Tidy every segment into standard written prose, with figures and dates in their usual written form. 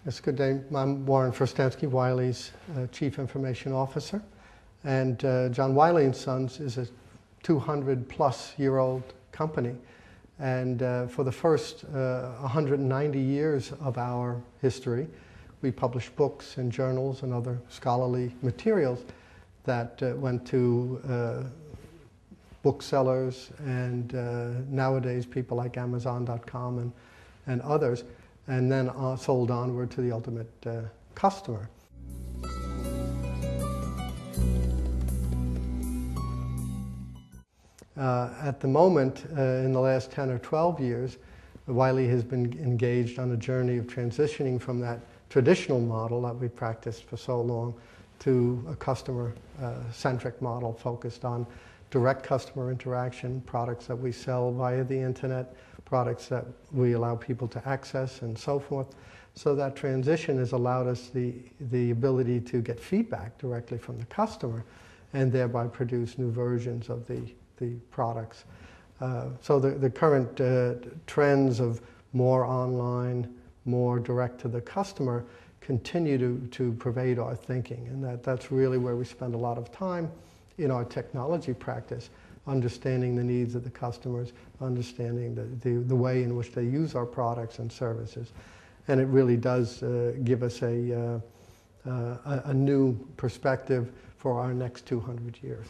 It's a good day. I'm Warren Fristensky, Wiley's Chief Information Officer. And John Wiley & Sons is a 200-plus-year-old company. And for the first 190 years of our history, we published books and journals and other scholarly materials that went to booksellers and nowadays people like Amazon.com and others, and then sold onward to the ultimate customer. At the moment, in the last 10 or 12 years, Wiley has been engaged on a journey of transitioning from that traditional model that we practiced for so long to a customer-centric model focused on direct customer interaction, products that we sell via the internet, products that we allow people to access, and so forth. So that transition has allowed us the ability to get feedback directly from the customer and thereby produce new versions of the products. So the current trends of more online, more direct to the customer continue to pervade our thinking, and that's really where we spend a lot of time in our technology practice, understanding the needs of the customers, understanding the way in which they use our products and services. And it really does give us a new perspective for our next 200 years.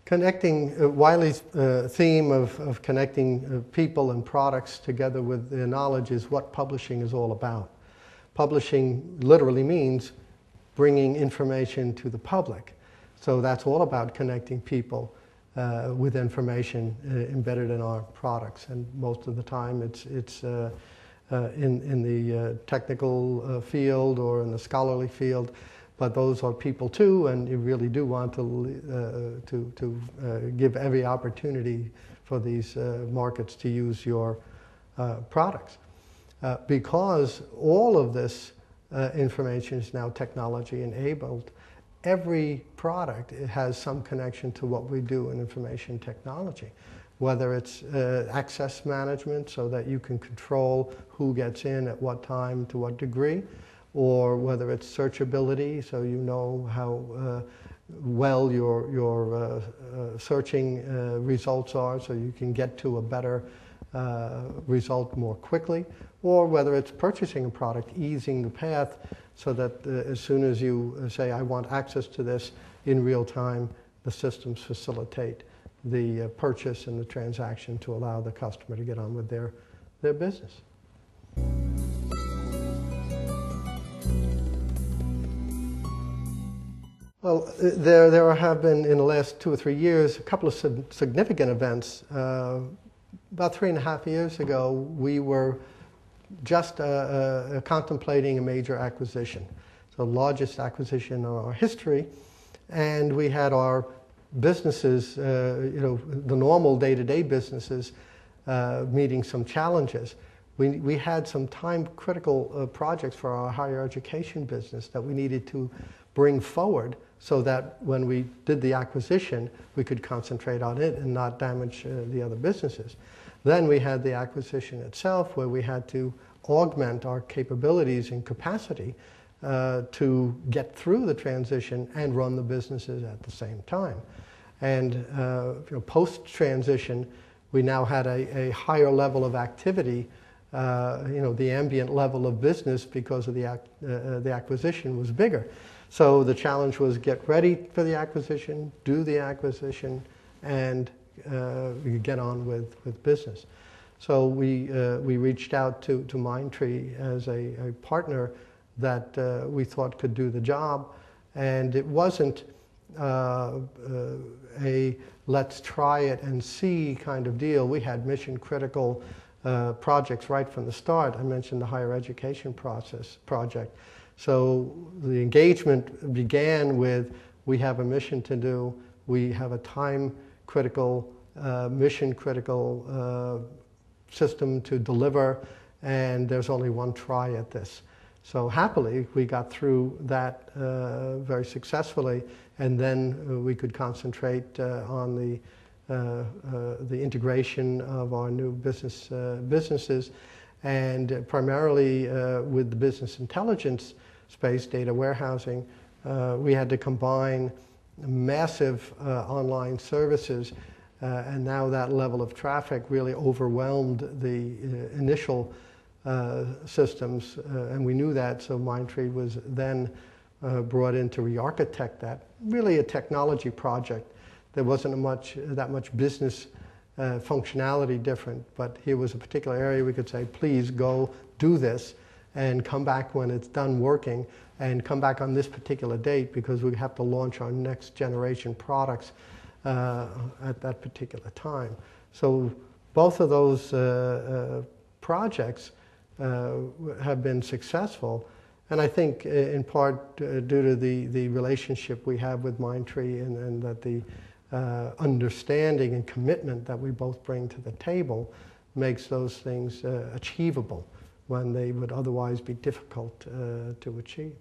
Connecting, Wiley's theme of connecting people and products together with their knowledge is what publishing is all about. Publishing literally means bringing information to the public. So that's all about connecting people with information embedded in our products. And most of the time it's in the technical field or in the scholarly field. But those are people too, and you really do want to give every opportunity for these markets to use your products. Because all of this information is now technology enabled, every product has some connection to what we do in information technology. Whether it's access management so that you can control who gets in at what time to what degree, or whether it's searchability, so you know how well your searching results are, so you can get to a better result more quickly, or whether it's purchasing a product, easing the path so that as soon as you say, I want access to this in real time, the systems facilitate the purchase and the transaction to allow the customer to get on with their business. Well, there have been, in the last 2 or 3 years, a couple of significant events. About 3.5 years ago, we were just contemplating a major acquisition, the largest acquisition in our history, and we had our businesses, the normal day-to-day businesses, meeting some challenges. We had some time-critical projects for our higher education business that we needed to bring forward so that when we did the acquisition, we could concentrate on it and not damage the other businesses. Then we had the acquisition itself, where we had to augment our capabilities and capacity to get through the transition and run the businesses at the same time. And post-transition, we now had a higher level of activity, the ambient level of business, because of the acquisition was bigger. So the challenge was get ready for the acquisition, do the acquisition, and get on with business. So we reached out to Mindtree as a partner that we thought could do the job, and it wasn't a let's try it and see kind of deal. We had mission critical projects right from the start. I mentioned the higher education project. So the engagement began with, we have a mission to do, we have a time-critical, mission-critical system to deliver, and there's only one try at this. So happily, we got through that very successfully, and then we could concentrate on the integration of our new businesses, and primarily with the business intelligence space, data warehousing, we had to combine massive online services, and now that level of traffic really overwhelmed the initial systems, and we knew that, so Mindtree was then brought in to re-architect that. Really a technology project. There wasn't that much business functionality different, but here was a particular area we could say, please go do this and come back when it's done working, and come back on this particular date because we have to launch our next generation products at that particular time. So both of those projects have been successful, and I think in part due to the relationship we have with Mindtree, and that the understanding and commitment that we both bring to the table makes those things achievable when they would otherwise be difficult to achieve.